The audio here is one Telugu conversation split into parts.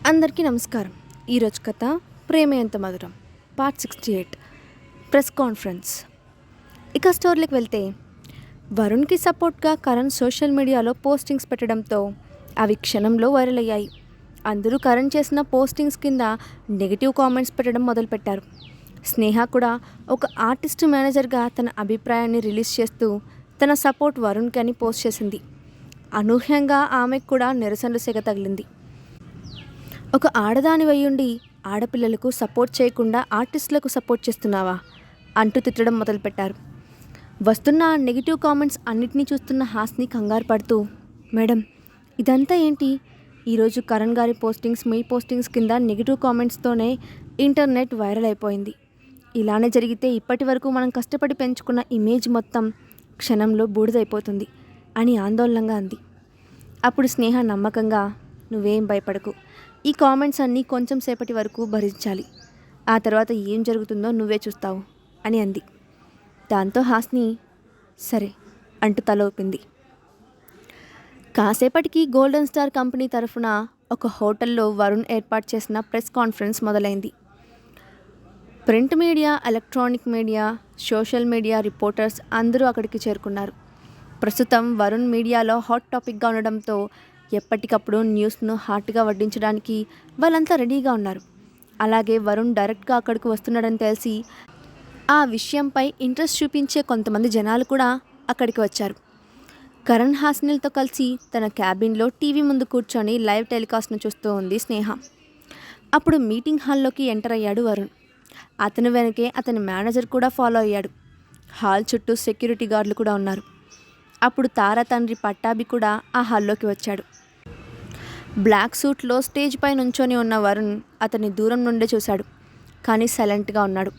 అందరికీ నమస్కారం. ఈరోజు కథ ప్రేమ ఎంత మధురం పార్ట్ 68 ప్రెస్ కాన్ఫరెన్స్. ఇక స్టోరీకి వెళ్తే, వరుణ్కి సపోర్ట్గా కరణ్ సోషల్ మీడియాలో పోస్టింగ్స్ పెట్టడంతో అవి క్షణంలో వైరల్ అయ్యాయి. అందరూ కరణ్ చేసిన పోస్టింగ్స్ కింద నెగిటివ్ కామెంట్స్ పెట్టడం మొదలుపెట్టారు. స్నేహ కూడా ఒక ఆర్టిస్ట్ మేనేజర్గా తన అభిప్రాయాన్ని రిలీజ్ చేస్తూ తన సపోర్ట్ వరుణ్కి అని పోస్ట్ చేసింది. అనూహ్యంగా ఆమెకు కూడా నిరసనలు సెగ తగిలింది. ఒక ఆడదాని వయ్యుండి ఆడపిల్లలకు సపోర్ట్ చేయకుండా ఆర్టిస్టులకు సపోర్ట్ చేస్తున్నావా అంటూ తిట్టడం మొదలుపెట్టారు. వస్తున్న నెగిటివ్ కామెంట్స్ అన్నిటినీ చూస్తున్న హాస్ని కంగారు పడుతూ, మేడం ఇదంతా ఏంటి? ఈరోజు కరణ్ గారి పోస్టింగ్స్ మీ పోస్టింగ్స్ కింద నెగిటివ్ కామెంట్స్తోనే ఇంటర్నెట్ వైరల్ అయిపోయింది. ఇలానే జరిగితే ఇప్పటి వరకు మనం కష్టపడి పెంచుకున్న ఇమేజ్ మొత్తం క్షణంలో బూడిదైపోతుంది అని ఆందోళనగా అంది. అప్పుడు స్నేహ నమ్మకంగా, నువ్వేం భయపడకు, ఈ కామెంట్స్ అన్నీ కొంచెం సేపటి వరకు భరించాలి, ఆ తర్వాత ఏం జరుగుతుందో నువ్వే చూస్తావు అని అంది. దాంతో హాస్ని సరే అంటూ తల ఊపింది. కాసేపటికి గోల్డెన్ స్టార్ కంపెనీ తరఫున ఒక హోటల్లో వరుణ్ ఏర్పాటు చేసిన ప్రెస్ కాన్ఫరెన్స్ మొదలైంది. Print media, electronic media, social media reporters అందరూ అక్కడికి చేరుకున్నారు. ప్రస్తుతం వరుణ్ మీడియాలో హాట్ టాపిక్గా ఉండడంతో ఎప్పటికప్పుడు న్యూస్ను హాట్గా వడ్డించడానికి వాళ్ళంతా రెడీగా ఉన్నారు. అలాగే వరుణ్ డైరెక్ట్గా అక్కడికి వస్తున్నాడని తెలిసి ఆ విషయంపై ఇంట్రెస్ట్ చూపించే కొంతమంది జనాలు కూడా అక్కడికి వచ్చారు. కరణ్ హాస్నిలతో కలిసి తన క్యాబిన్లో టీవీ ముందు కూర్చొని లైవ్ టెలికాస్ట్ను చూస్తూ ఉంది స్నేహ. అప్పుడు మీటింగ్ హాల్లోకి ఎంటర్ అయ్యాడు వరుణ్. అతని వెనకే అతని మేనేజర్ కూడా ఫాలో అయ్యాడు. హాల్ చుట్టూ సెక్యూరిటీ గార్డులు కూడా ఉన్నారు. అప్పుడు తార తండ్రి పట్టాభి కూడా ఆ హాల్లోకి వచ్చాడు. బ్లాక్ సూట్లో స్టేజ్ పై నుంచొని ఉన్న వరుణ్ అతన్ని దూరం నుండే చూశాడు, కానీ సైలెంట్గా ఉన్నాడు.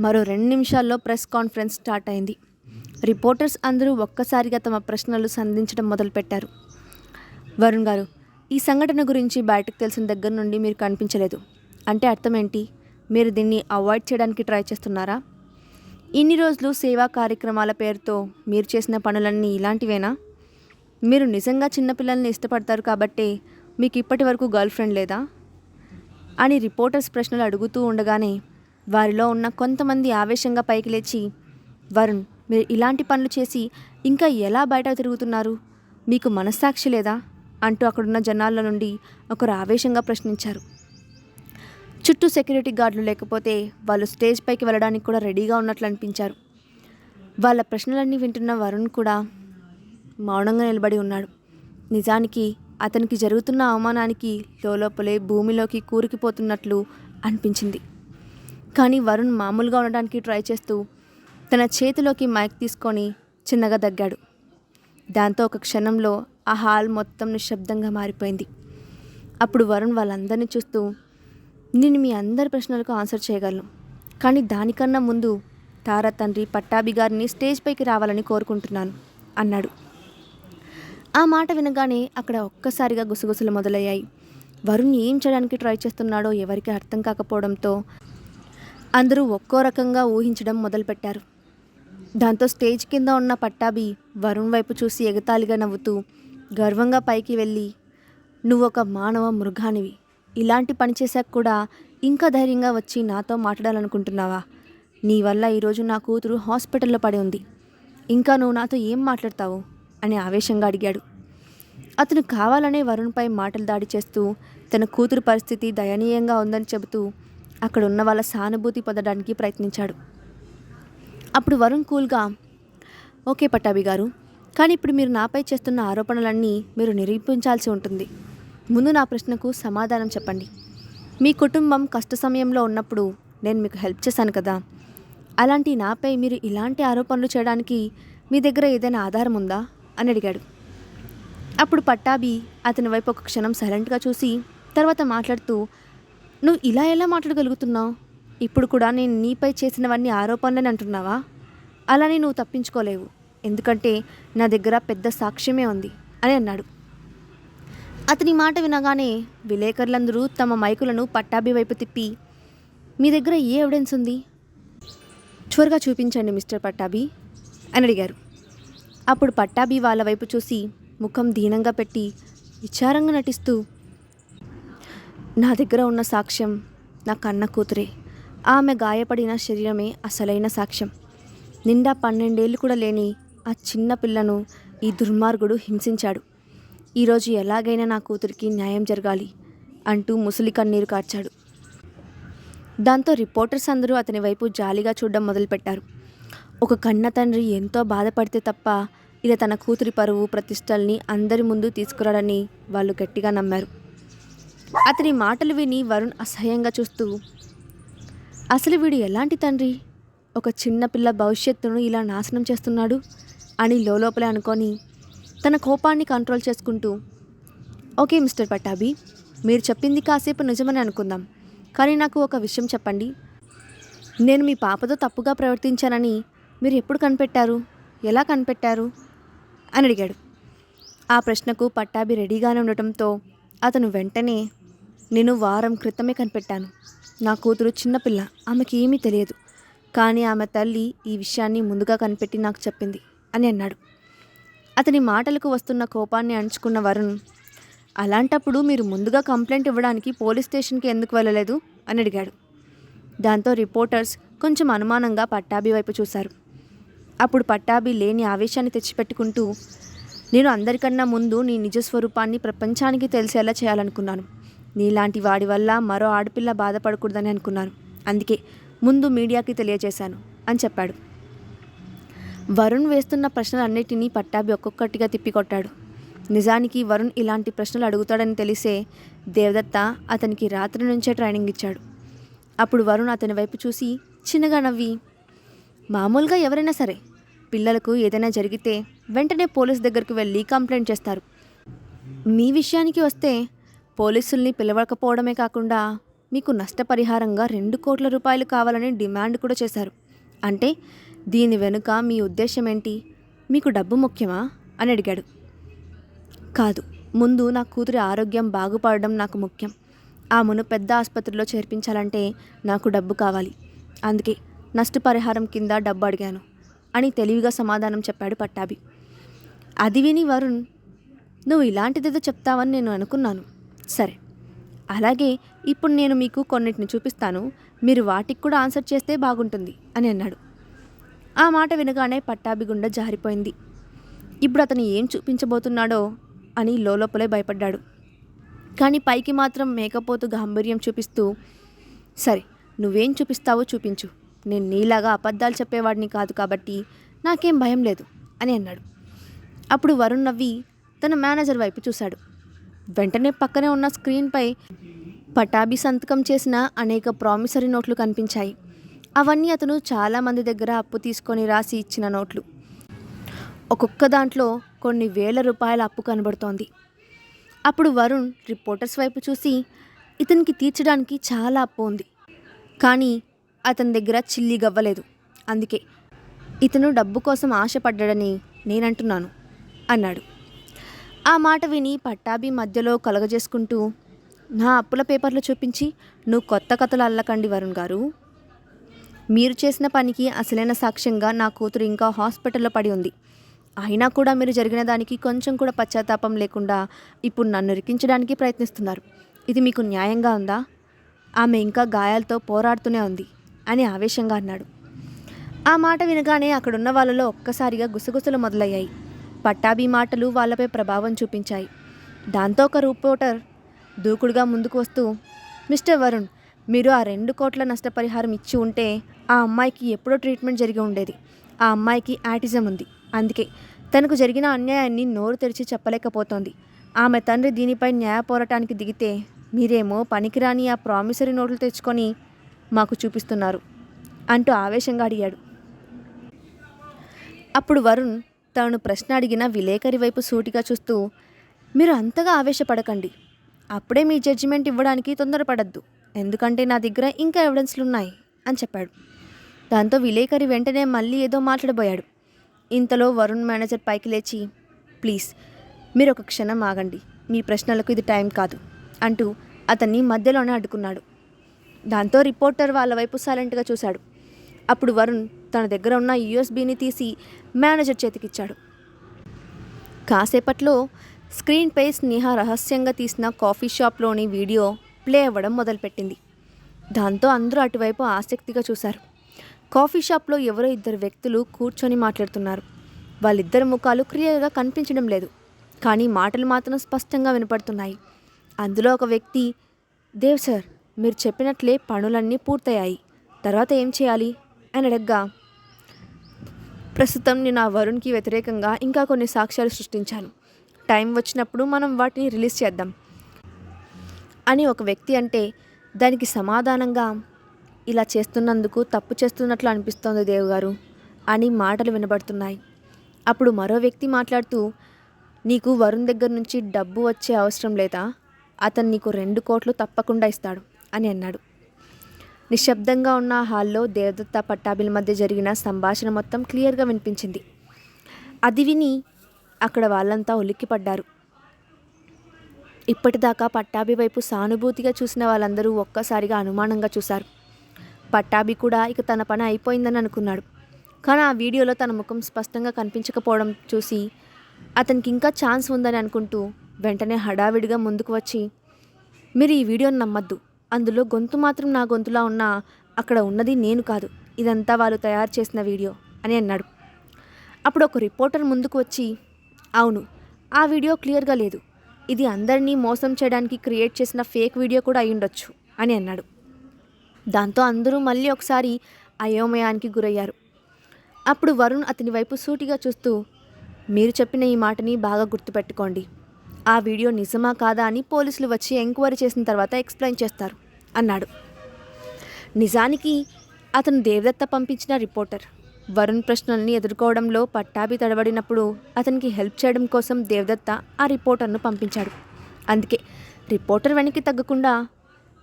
మరో 2 నిమిషాల్లో ప్రెస్ కాన్ఫరెన్స్ స్టార్ట్ అయింది. రిపోర్టర్స్ అందరూ ఒక్కసారిగా తమ ప్రశ్నలు సంధించడం మొదలుపెట్టారు. వరుణ్ గారు, ఈ సంఘటన గురించి బయటకు తెలిసిన దగ్గర నుండి మీరు కనిపించలేదు అంటే అర్థం ఏంటి? మీరు దీన్ని అవాయిడ్ చేయడానికి ట్రై చేస్తున్నారా? ఇన్ని రోజులు సేవా కార్యక్రమాల పేరుతో మీరు చేసిన పనులన్నీ ఇలాంటివేనా? మీరు నిజంగా చిన్నపిల్లల్ని ఇష్టపడతారు కాబట్టే మీకు ఇప్పటి వరకు గర్ల్ ఫ్రెండ్ లేదా అని రిపోర్టర్స్ ప్రశ్నలు అడుగుతూ ఉండగానే వారిలో ఉన్న కొంతమంది ఆవేశంగా పైకి లేచి, వరుణ్, మీరు ఇలాంటి పనులు చేసి ఇంకా ఎలా బయట తిరుగుతున్నారు? మీకు మనస్సాక్షి లేదా అంటూ అక్కడున్న జనాల నుండి ఒకరు ఆవేశంగా ప్రశ్నించారు. చుట్టూ సెక్యూరిటీ గార్డులు లేకపోతే వాళ్ళు స్టేజ్ పైకి వెళ్ళడానికి కూడా రెడీగా ఉన్నట్లు అనిపించారు. వాళ్ళ ప్రశ్నలన్నీ వింటున్న వరుణ్ కూడా మౌనంగా నిలబడి ఉన్నాడు. నిజానికి అతనికి జరుగుతున్న అవమానానికి లోపలే భూమిలోకి కూరుకుపోతున్నట్లు అనిపించింది. కానీ వరుణ్ మామూలుగా ఉండడానికి ట్రై చేస్తూ తన చేతిలోకి మైక్ తీసుకొని చిన్నగా దగ్గాడు. దాంతో ఒక క్షణంలో ఆ హాల్ మొత్తం నిశ్శబ్దంగా మారిపోయింది. అప్పుడు వరుణ్ వాళ్ళందరినీ చూస్తూ, నేను మీ అందరి ప్రశ్నలకు ఆన్సర్ చేయగలను, కానీ దానికన్నా ముందు తారా తండ్రి పట్టాభి గారిని స్టేజ్ పైకి రావాలని కోరుకుంటున్నాను అన్నాడు. ఆ మాట వినగానే అక్కడ ఒక్కసారిగా గుసగుసలు మొదలయ్యాయి. వరుణ్ ఏం చేయడానికి ట్రై చేస్తున్నాడో ఎవరికి అర్థం కాకపోవడంతో అందరూ ఒక్కో రకంగా ఊహించడం మొదలుపెట్టారు. దాంతో స్టేజ్ కింద ఉన్న పట్టాభి వరుణ్ వైపు చూసి ఎగతాళిగా నవ్వుతూ గర్వంగా పైకి వెళ్ళి, నువ్వు ఒక మానవ మృగానివి, ఇలాంటి పని చేశాక కూడా ఇంకా ధైర్యంగా వచ్చి నాతో మాట్లాడాలనుకుంటున్నావా? నీ వల్ల ఈరోజు నా కూతురు హాస్పిటల్లో పడి ఉంది, ఇంకా నువ్వు నాతో ఏం మాట్లాడతావు అని ఆవేశంగా అడిగాడు. అతను కావాలనే వరుణ్పై మాటలు దాడి చేస్తూ తన కూతురు పరిస్థితి దయనీయంగా ఉందని చెబుతూ అక్కడ ఉన్న వాళ్ళ సానుభూతి పొందడానికి ప్రయత్నించాడు. అప్పుడు వరుణ్ కూల్గా, ఓకే పట్టాభి గారు, కానీ ఇప్పుడు మీరు నాపై చేస్తున్న ఆరోపణలన్నీ మీరు నిరూపించాల్సి ఉంటుంది. ముందు నా ప్రశ్నకు సమాధానం చెప్పండి. మీ కుటుంబం కష్ట సమయంలో ఉన్నప్పుడు నేను మీకు హెల్ప్ చేశాను కదా, అలాంటి నాపై మీరు ఇలాంటి ఆరోపణలు చేయడానికి మీ దగ్గర ఏదైనా ఆధారం ఉందా అని అడిగాడు. అప్పుడు పట్టాభి అతని వైపు ఒక క్షణం సైలెంట్గా చూసి తర్వాత మాట్లాడుతూ, నువ్వు ఇలా ఎలా మాట్లాడగలుగుతున్నావు? ఇప్పుడు కూడా నేను నీపై చేసినవన్నీ ఆరోపణలని అంటున్నావా? అలానే నువ్వు తప్పించుకోలేవు, ఎందుకంటే నా దగ్గర పెద్ద సాక్ష్యమే ఉంది అని అన్నాడు. అతని మాట వినగానే విలేకరులందరూ తమ మైకులను పట్టాభి వైపు తిప్పి, మీ దగ్గర ఏ ఎవిడెన్స్ ఉంది? త్వరగా చూపించండి మిస్టర్ పట్టాభి అని అడిగారు. అప్పుడు పట్టాభి వాళ్ళ వైపు చూసి ముఖం దీనంగా పెట్టి విచారంగా నటిస్తూ, నా దగ్గర ఉన్న సాక్ష్యం నా కన్న కూతురే. ఆమె గాయపడిన శరీరమే అసలైన సాక్ష్యం. నిండా 12 ఏళ్ళు కూడా లేని ఆ చిన్న పిల్లను ఈ దుర్మార్గుడు హింసించాడు. ఈరోజు ఎలాగైనా నా కూతురికి న్యాయం జరగాలి అంటూ ముసలి కన్నీరు కార్చాడు. దాంతో రిపోర్టర్స్ అందరూ అతని వైపు జాలిగా చూడడం మొదలుపెట్టారు. ఒక కన్న తండ్రి ఎంతో బాధపడితే తప్ప ఇలా తన కూతురి పరువు ప్రతిష్టల్ని అందరి ముందు తీసుకురాడని వాళ్ళు గట్టిగా నమ్మారు. అతని మాటలు విని వరుణ్ అసహ్యంగా చూస్తూ, అసలు వీడు ఎలాంటి తండ్రి, ఒక చిన్నపిల్ల భవిష్యత్తును ఇలా నాశనం చేస్తున్నాడు అని లోపలే అనుకొని తన కోపాన్ని కంట్రోల్ చేసుకుంటూ, ఓకే మిస్టర్ పట్టాభి, మీరు చెప్పింది కాసేపు నిజమని అనుకుందాం, కానీ నాకు ఒక విషయం చెప్పండి. నేను మీ పాపతో తప్పుగా ప్రవర్తించానని మీరు ఎప్పుడు కనిపెట్టారు, ఎలా కనిపెట్టారు అని అడిగాడు. ఆ ప్రశ్నకు పట్టాభి రెడీగానే ఉండటంతో అతను వెంటనే, నేను వారం క్రితమే కనిపెట్టాను. నా కూతురు చిన్నపిల్ల, ఆమెకి ఏమీ తెలియదు, కానీ ఆమె తల్లి ఈ విషయాన్ని ముందుగా కనిపెట్టి నాకు చెప్పింది అని అన్నాడు. అతని మాటలకు వస్తున్న కోపాన్ని అణుచుకున్న వరుణ్, అలాంటప్పుడు మీరు ముందుగా కంప్లైంట్ ఇవ్వడానికి పోలీస్ స్టేషన్కి ఎందుకు వెళ్ళలేదు అని అడిగాడు. దాంతో రిపోర్టర్స్ కొంచెం అనుమానంగా పట్టాభి వైపు చూశారు. అప్పుడు పట్టాభి లేని ఆవేశాన్ని తెచ్చిపెట్టుకుంటూ, నేను అందరికన్నా ముందు నీ నిజస్వరూపాన్ని ప్రపంచానికి తెలిసేలా చేయాలనుకున్నాను. నీలాంటి వాడి వల్ల మరో ఆడపిల్ల బాధపడకూడదని అనుకున్నాను. అందుకే ముందు మీడియాకి తెలియజేశాను అని చెప్పాడు. వరుణ్ వేస్తున్న ప్రశ్నలన్నిటినీ పట్టాభి ఒక్కొక్కటిగా తిప్పికొట్టాడు. నిజానికి వరుణ్ ఇలాంటి ప్రశ్నలు అడుగుతాడని తెలిసే దేవదత్త అతనికి రాత్రి నుంచే ట్రైనింగ్ ఇచ్చాడు. అప్పుడు వరుణ్ అతని వైపు చూసి చిన్నగా నవ్వి, మామూలుగా ఎవరైనా సరే పిల్లలకు ఏదైనా జరిగితే వెంటనే పోలీస్ దగ్గరికి వెళ్ళి కంప్లైంట్ చేస్తారు. మీ విషయానికి వస్తే పోలీసుల్ని పిలవకపోవడమే కాకుండా మీకు నష్టపరిహారంగా 2 కోట్ల రూపాయలు కావాలని డిమాండ్ కూడా చేశారు. అంటే దీని వెనుక మీ ఉద్దేశం ఏంటి? మీకు డబ్బు ముఖ్యమా అని అడిగాడు. కాదు, ముందు నా కూతురి ఆరోగ్యం బాగుపడడం నాకు ముఖ్యం. ఆమెను పెద్ద ఆసుపత్రిలో చేర్పించాలంటే నాకు డబ్బు కావాలి. అందుకే నష్టపరిహారం కింద డబ్బు అడిగాను అని తెలివిగా సమాధానం చెప్పాడు పట్టాభి. అది విని వరుణ్, నువ్వు ఇలాంటిదేదో చెప్తావని నేను అనుకున్నాను. సరే, అలాగే ఇప్పుడు నేను మీకు కొన్నిటిని చూపిస్తాను, మీరు వాటికి కూడా ఆన్సర్ చేస్తే బాగుంటుంది అని అన్నాడు. ఆ మాట వినగానే పట్టాభి గుండె జారిపోయింది. ఇప్పుడు అతను ఏం చూపించబోతున్నాడో అని లోపలే భయపడ్డాడు. కానీ పైకి మాత్రం మేకపోతు గాంభీర్యం చూపిస్తూ, సరే నువ్వేం చూపిస్తావో చూపించు, నేను నీలాగా అబద్ధాలు చెప్పేవాడిని కాదు కాబట్టి నాకేం భయం లేదు అని అన్నాడు. అప్పుడు వరుణ్ నవ్వి తన మేనేజర్ వైపు చూశాడు. వెంటనే పక్కనే ఉన్న స్క్రీన్పై పటాబి సంతకం చేసిన అనేక ప్రామిసరీ నోట్లు కనిపించాయి. అవన్నీ అతను చాలామంది దగ్గర అప్పు తీసుకొని రాసి ఇచ్చిన నోట్లు. ఒక్కొక్క దాంట్లో కొన్ని వేల రూపాయల అప్పు కనబడుతోంది. అప్పుడు వరుణ్ రిపోర్టర్స్ వైపు చూసి, ఇతనికి తీర్చడానికి చాలా అప్పు ఉంది, కానీ అతని దగ్గర చిల్లి గవ్వలేదు. అందుకే ఇతను డబ్బు కోసం ఆశపడ్డాడని నేనంటున్నాను అన్నాడు. ఆ మాట విని పట్టాభి మధ్యలో కలగజేసుకుంటూ, నా అప్పుల పేపర్లు చూపించి నువ్వు కొత్త కథలు అల్లకండి వరుణ్ గారు. మీరు చేసిన పనికి అసలైన సాక్ష్యంగా నా కూతురు ఇంకా హాస్పిటల్లో పడి ఉంది. అయినా కూడా మీరు జరిగిన దానికి కొంచెం కూడా పశ్చాత్తాపం లేకుండా ఇప్పుడు నన్ను ఇరికించడానికి ప్రయత్నిస్తున్నారు. ఇది మీకు న్యాయంగా ఉందా? ఆమె ఇంకా గాయాలతో పోరాడుతూనే ఉంది అని ఆవేశంగా అన్నాడు. ఆ మాట వినగానే అక్కడున్న వాళ్ళలో ఒక్కసారిగా గుసగుసలు మొదలయ్యాయి. పట్టాభి మాటలు వాళ్ళపై ప్రభావం చూపించాయి. దాంతో ఒక రిపోర్టర్ దూకుడుగా ముందుకు వస్తూ, మిస్టర్ వరుణ్, మీరు ఆ 2 కోట్ల నష్టపరిహారం ఇచ్చి ఉంటే ఆ అమ్మాయికి ఎప్పుడో ట్రీట్మెంట్ జరిగి ఉండేది. ఆ అమ్మాయికి ఆటిజం ఉంది. అందుకే తనకు జరిగిన అన్యాయాన్ని నోరు తెరిచి చెప్పలేకపోతోంది. ఆమె తండ్రి దీనిపై న్యాయ పోరాటానికి దిగితే మీరేమో పనికిరాని ఆ ప్రామిసరీ నోట్లు తెచ్చుకొని మాకు చూపిస్తున్నారు అంటూ ఆవేశంగా అడిగాడు. అప్పుడు వరుణ్ తనను ప్రశ్న అడిగిన విలేకరి వైపు సూటిగా చూస్తూ, మీరు అంతగా ఆవేశపడకండి. అప్పుడే మీ జడ్జిమెంట్ ఇవ్వడానికి తొందరపడద్దు. ఎందుకంటే నా దగ్గర ఇంకా ఎవిడెన్స్లు ఉన్నాయి అని చెప్పాడు. దాంతో విలేకరి వెంటనే మళ్ళీ ఏదో మాట్లాడబోయాడు. ఇంతలో వరుణ్ మేనేజర్ పైకి లేచి, ప్లీజ్ మీరు ఒక క్షణం ఆగండి, మీ ప్రశ్నలకు ఇది టైం కాదు అంటూ అతన్ని మధ్యలోనే అడ్డుకున్నాడు. దాంతో రిపోర్టర్ వాళ్ళ వైపు సైలెంట్గా చూశాడు. అప్పుడు వరుణ్ తన దగ్గర ఉన్న యూఎస్బీని తీసి మేనేజర్ చేతికిచ్చాడు. కాసేపట్లో స్క్రీన్పై స్నేహ రహస్యంగా తీసిన కాఫీ షాప్లోని వీడియో ప్లే అవ్వడం మొదలుపెట్టింది. దాంతో అందరూ అటువైపు ఆసక్తిగా చూశారు. కాఫీ షాప్లో ఎవరో ఇద్దరు వ్యక్తులు కూర్చొని మాట్లాడుతున్నారు. వాళ్ళిద్దరి ముఖాలు క్లియర్గా కనిపించడం లేదు, కానీ మాటలు మాత్రం స్పష్టంగా వినపడుతున్నాయి. అందులో ఒక వ్యక్తి, దేవ్ సార్, మీరు చెప్పినట్లే పనులన్నీ పూర్తయ్యాయి, తర్వాత ఏం చేయాలి అని అడగ్గా, ప్రస్తుతం నేను ఆ వరుణ్కి వ్యతిరేకంగా ఇంకా కొన్ని సాక్ష్యాలు సృష్టించాను. టైం వచ్చినప్పుడు మనం వాటిని రిలీజ్ చేద్దాం అని ఒక వ్యక్తి అంటే, దానికి సమాధానంగా, ఇలా చేస్తున్నందుకు తప్పు చేస్తున్నట్లు అనిపిస్తోంది దేవ్ గారు అని మాటలు వినబడుతున్నాయి. అప్పుడు మరో వ్యక్తి మాట్లాడుతూ, నీకు వరుణ్ దగ్గర నుంచి డబ్బు వచ్చే అవసరం లేదా? అతను నీకు 2 కోట్లు తప్పకుండా ఇస్తాడు అని అన్నాడు. నిశ్శబ్దంగా ఉన్న హాల్లో దేవదత్త పట్టాభిల మధ్య జరిగిన సంభాషణ మొత్తం క్లియర్గా వినిపించింది. అది విని అక్కడ వాళ్ళంతా ఉలిక్కిపడ్డారు. ఇప్పటిదాకా పట్టాభి వైపు సానుభూతిగా చూసిన వాళ్ళందరూ ఒక్కసారిగా అనుమానంగా చూశారు. పట్టాభి కూడా ఇక తన పని అయిపోయిందని అనుకున్నాడు. కానీ ఆ వీడియోలో తన ముఖం స్పష్టంగా కనిపించకపోవడం చూసి అతనికి ఇంకా ఛాన్స్ ఉందని అనుకుంటూ వెంటనే హడావిడిగా ముందుకు వచ్చి, మీరు ఈ వీడియోని నమ్మద్దు, అందులో గొంతు మాత్రం నా గొంతులా ఉన్నా అక్కడ ఉన్నది నేను కాదు, ఇదంతా వాళ్ళు తయారు చేసిన వీడియో అని అన్నాడు. అప్పుడు ఒక రిపోర్టర్ ముందుకు వచ్చి, అవును, ఆ వీడియో క్లియర్గా లేదు, ఇది అందరినీ మోసం చేయడానికి క్రియేట్ చేసిన ఫేక్ వీడియో కూడా అయ్యుండొచ్చు అని అన్నాడు. దాంతో అందరూ మళ్ళీ ఒకసారి అయోమయానికి గురయ్యారు. అప్పుడు వరుణ్ అతని వైపు సూటిగా చూస్తూ, మీరు చెప్పిన ఈ మాటని బాగా గుర్తుపెట్టుకోండి, ఆ వీడియో నిజమా కాదా అని పోలీసులు వచ్చి ఎంక్వైరీ చేసిన తర్వాత ఎక్స్ప్లెయిన్ చేస్తారు అన్నాడు. నిజానికి అతను దేవదత్త పంపించిన రిపోర్టర్. వరుణ్ ప్రశ్నల్ని ఎదుర్కోవడంలో పట్టాభి తడబడినప్పుడు అతనికి హెల్ప్ చేయడం కోసం దేవదత్త ఆ రిపోర్టర్ను పంపించాడు. అందుకే రిపోర్టర్ వెనక్కి తగ్గకుండా,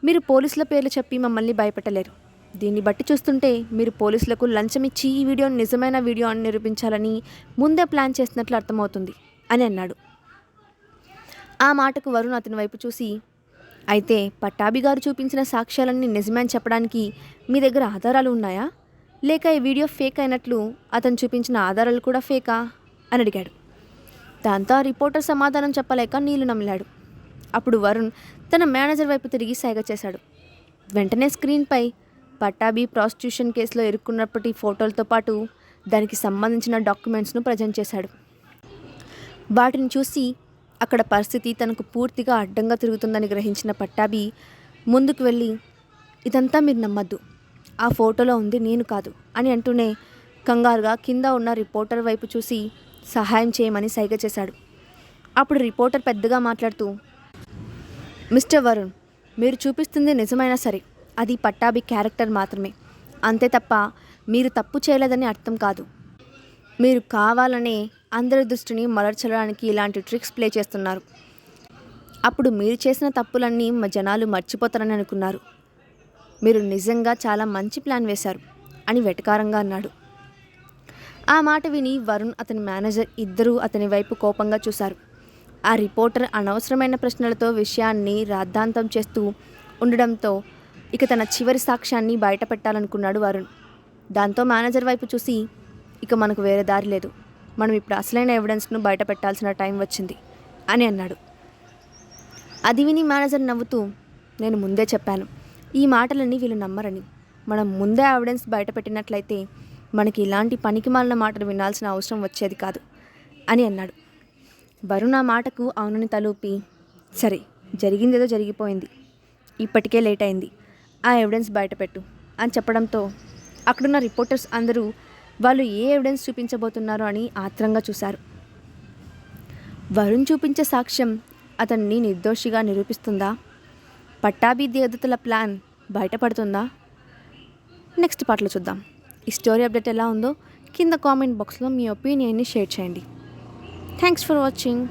మీరు పోలీసుల పేర్లు చెప్పి మమ్మల్ని భయపెట్టలేరు, దీన్ని బట్టి చూస్తుంటే మీరు పోలీసులకు లంచం ఇచ్చి ఈ వీడియోని నిజమైన వీడియో అని నిరూపించాలని ముందే ప్లాన్ చేసినట్లు అర్థమవుతుంది అని అన్నాడు. ఆ మాటకు వరుణ్ అతని వైపు చూసి, అయితే పట్టాభి గారు చూపించిన సాక్ష్యాలన్నీ నిజమే అని చెప్పడానికి మీ దగ్గర ఆధారాలు ఉన్నాయా, లేక ఈ వీడియో ఫేక్ అయినట్లు అతను చూపించిన ఆధారాలు కూడా ఫేకా అని అడిగాడు. దాంతో ఆ రిపోర్టర్ సమాధానం చెప్పలేక నీళ్లు నమిలాడు. అప్పుడు వరుణ్ తన మేనేజర్ వైపు తిరిగి సైగ చేశాడు. వెంటనే స్క్రీన్పై పట్టాభి ప్రాస్టిట్యూషన్ కేసులో ఇరుక్కున్నప్పటి ఫోటోలతో పాటు దానికి సంబంధించిన డాక్యుమెంట్స్ను ప్రజెంట్ చేశాడు. వాటిని చూసి అక్కడ పరిస్థితి తనకు పూర్తిగా అడ్డంగా తిరుగుతుందని గ్రహించిన పట్టాభి ముందుకు వెళ్ళి, ఇదంతా మీరు నమ్మద్దు, ఆ ఫోటోలో ఉంది నేను కాదు అని అంటూనే కంగారుగా కింద ఉన్న రిపోర్టర్ వైపు చూసి సహాయం చేయమని సైగ చేశాడు. అప్పుడు రిపోర్టర్ పెద్దగా మాట్లాడుతూ, మిస్టర్ వరుణ్, మీరు చూపిస్తుంది నిజమైనా సరే అది పట్టాభి క్యారెక్టర్ మాత్రమే, అంతే తప్ప మీరు తప్పు చేయలేదని అర్థం కాదు. మీరు కావాలనే అందరి దృష్టిని మరల్చడానికి ఇలాంటి ట్రిక్స్ ప్లే చేస్తున్నారు. అప్పుడు మీరు చేసిన తప్పులన్నీ జనాలు మర్చిపోతారని అనుకున్నారు. మీరు నిజంగా చాలా మంచి ప్లాన్ వేశారు అని వెటకారంగా అన్నాడు. ఆ మాట విని వరుణ్, అతని మేనేజర్ ఇద్దరూ అతని వైపు కోపంగా చూశారు. ఆ రిపోర్టర్ అనవసరమైన ప్రశ్నలతో విషయాన్ని రాద్ధాంతం చేస్తూ ఉండడంతో ఇక తన చివరి సాక్ష్యాన్ని బయట పెట్టాలనుకున్నాడు వరుణ్. దాంతో మేనేజర్ వైపు చూసి, ఇక మనకు వేరే దారి లేదు, మనం ఇప్పుడు అసలైన ఎవిడెన్స్ను బయట పెట్టాల్సిన టైం వచ్చింది అని అన్నాడు. అది విని మేనేజర్ నవ్వుతూ, నేను ముందే చెప్పాను, ఈ మాటలన్నీ వీళ్ళు నమ్మరని. మనం ముందే ఎవిడెన్స్ బయట పెట్టినట్లయితే మనకి ఇలాంటి పనికిమాలిన మాటలు వినాల్సిన అవసరం వచ్చేది కాదు అని అన్నాడు. వరుణ్ ఆ మాటకు అవునని తలూపి, సరే, జరిగిందేదో జరిగిపోయింది, ఇప్పటికే లేట్ అయింది, ఆ ఎవిడెన్స్ బయటపెట్టు అని చెప్పడంతో అక్కడున్న రిపోర్టర్స్ అందరూ వాళ్ళు ఏ ఎవిడెన్స్ చూపించబోతున్నారో అని ఆత్రంగా చూశారు. వరుణ్ చూపించే సాక్ష్యం అతన్ని నిర్దోషిగా నిరూపిస్తుందా? పట్టాభి దేవదత్తుల ప్లాన్ బయటపడుతుందా? నెక్స్ట్ పార్ట్లో చూద్దాం. ఈ స్టోరీ అప్డేట్ ఎలా ఉందో కింద కామెంట్ బాక్స్లో మీ ఒపీనియన్ని షేర్ చేయండి. Thanks for watching.